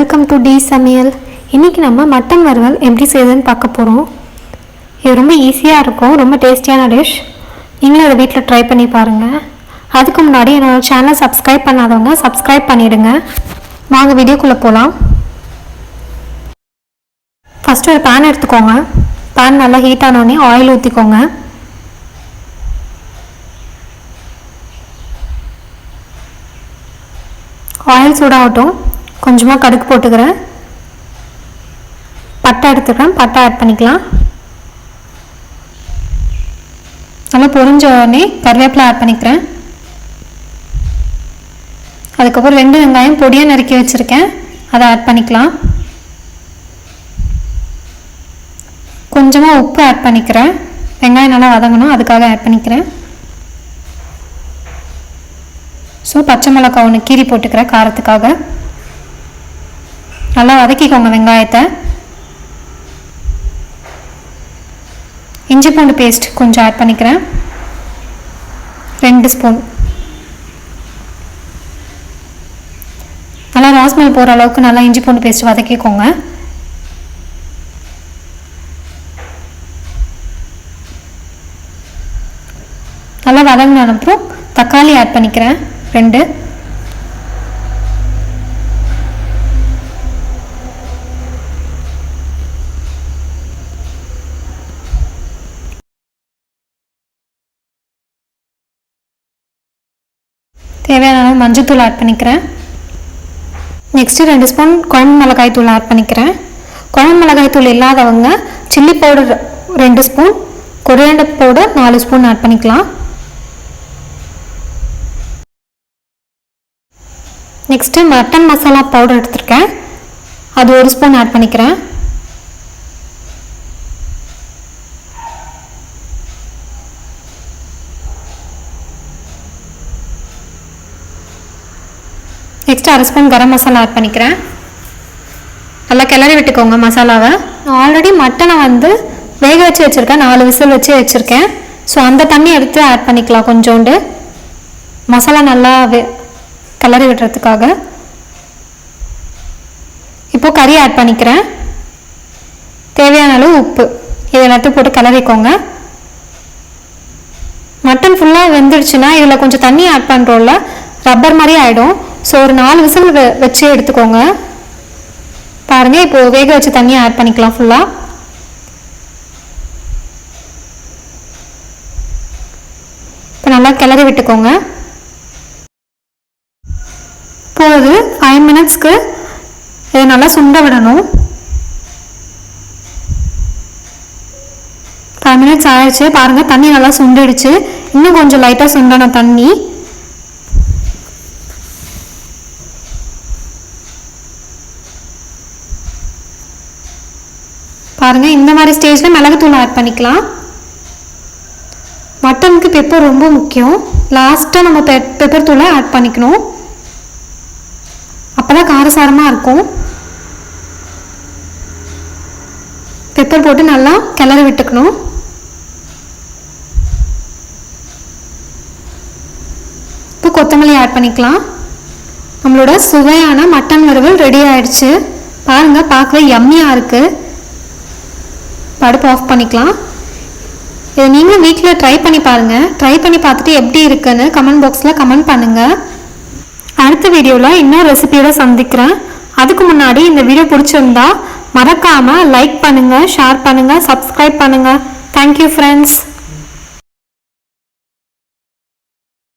Welcome to D சமையல். இன்றைக்கி நம்ம மட்டன் வறுவல் எப்படி செய்யுதுன்னு பார்க்க போகிறோம். இது ரொம்ப ஈஸியாக இருக்கும், ரொம்ப டேஸ்டியான டிஷ். நீங்களும் அதை வீட்டில் ட்ரை பண்ணி பாருங்கள். அதுக்கு முன்னாடி என்னோடய சேனலை சப்ஸ்கிரைப் பண்ணாதவங்க சப்ஸ்கிரைப் பண்ணிவிடுங்க. வாங்க வீடியோக்குள்ளே போகலாம். ஃபஸ்ட்டு ஒரு பேன் எடுத்துக்கோங்க. பேன் நல்லா ஹீட் ஆனோடனே ஆயில் ஊற்றிக்கோங்க. ஆயில் சூடாகட்டும். கொஞ்சமாக கடுகு போட்டுக்கிறேன். பட்டை எடுத்துக்கிறேன், பட்டை ஆட் பண்ணிக்கலாம். நல்லா பொரிஞ்ச உடனே கருவேப்பிலை ஆட் பண்ணிக்கிறேன். அதுக்கப்புறம் 2 வெங்காயம் பொடியாக நறுக்கி வச்சுருக்கேன், அதை ஆட் பண்ணிக்கலாம். கொஞ்சமாக உப்பு ஆட் பண்ணிக்கிறேன். வெங்காயம் நல்லா வதங்கணும், அதுக்காக ஆட் பண்ணிக்கிறேன். பச்சை மிளகாய் 1 கீரி போட்டுக்கிறேன் காரத்துக்காக. நல்லா வதக்கிக்கோங்க வெங்காயத்தை. இஞ்சி பூண்டு பேஸ்ட் கொஞ்சம் ஆட் பண்ணிக்கிறேன், 2 ஸ்பூன். நல்லா ராஸ்மல் போகிற அளவுக்கு நல்லா இஞ்சி பூண்டு பேஸ்ட் வதக்கிக்கோங்க. நல்லா வதங்கின அப்புறம் தக்காளி ஆட் பண்ணிக்கிறேன், 2. தேவையான அளவு மஞ்சள்தூள் ஆட் பண்ணிக்கிறேன். நெக்ஸ்ட்டு 2 ஸ்பூன் குழம்பு மிளகாய் தூள் ஆட் பண்ணிக்கிறேன். குழம்பு மிளகாய் தூள் இல்லாதவங்க chilli powder 2 spoon, coriander powder 4 spoon add பண்ணிக்கலாம். நெக்ஸ்ட்டு மட்டன் மசாலா பவுடர் எடுத்துருக்கேன், அது 1 ஸ்பூன் ஆட் பண்ணிக்கிறேன். Next 1/2 spoon garam masala add பண்ணிக்கிறேன். நல்லா கிளறி விட்டுக்கோங்க மசாலாவை. ஆல்ரெடி மட்டனை வேக வச்சு வச்சுருக்கேன், 4 விசில் வச்சு வச்சுருக்கேன். ஸோ அந்த தண்ணி எடுத்து ஆட் பண்ணிக்கலாம் கொஞ்சோண்டு, மசாலா நல்லா கிளறி விடுறதுக்காக. இப்போது கறி ஆட் பண்ணிக்கிறேன். தேவையான அளவு உப்பு, இது எல்லாத்தையும் போட்டு கிளறிக்கோங்க. மட்டன் ஃபுல்லாக வெந்துடுச்சுன்னா இதில் கொஞ்சம் தண்ணி ஆட் பண்ணுறோம்ல, ரப்பர் மாதிரி ஆகிடும். ஸோ ஒரு 4 விசில் வச்சு எடுத்துக்கோங்க. பாருங்கள், இப்போது வேக வச்சு தண்ணியை ஆட் பண்ணிக்கலாம் ஃபுல்லாக. இப்போ நல்லா கிளறி விட்டுக்கோங்க. இப்போது 5 மினிட்ஸ்க்கு இதை நல்லா சுண்ட விடணும். 5 மினிட்ஸ் ஆயிடுச்சு. பாருங்கள், தண்ணி நல்லா சுண்டிடுச்சு. இன்னும் கொஞ்சம் லைட்டாக சுண்டணும் தண்ணி. பாருங்கள், இந்த மாதிரி ஸ்டேஜில் மிளகுத்தூள் ஆட் பண்ணிக்கலாம். மட்டனுக்கு பெப்பர் ரொம்ப முக்கியம். லாஸ்ட்டாக நம்ம பெப்பர் தூளை ஆட் பண்ணிக்கணும், அப்போ தான் காரசாரமாக இருக்கும். பெப்பர் போட்டு நல்லா கிளறி விட்டுக்கணும். இப்போ கொத்தமல்லி ஆட் பண்ணிக்கலாம். நம்மளோட சுவையான மட்டன் வறுவல் ரெடி ஆயிடுச்சு. பாருங்கள், பார்க்கவே யம்மியாக இருக்குது. அடுப்பு ஆஃப் பண்ணிக்கலாம். இதை நீங்களும் வீட்டில் ட்ரை பண்ணி பாருங்கள். ட்ரை பண்ணி பார்த்துட்டு எப்படி இருக்குன்னு கமெண்ட் பாக்ஸில் கமெண்ட் பண்ணுங்கள். அடுத்த வீடியோவில் இன்னொரு ரெசிபியோட சந்திக்கிறேன். அதுக்கு முன்னாடி இந்த வீடியோ பிடிச்சிருந்தா மறக்காமல் லைக் பண்ணுங்கள், ஷேர் பண்ணுங்கள், சப்ஸ்கிரைப் பண்ணுங்கள். Thank you friends.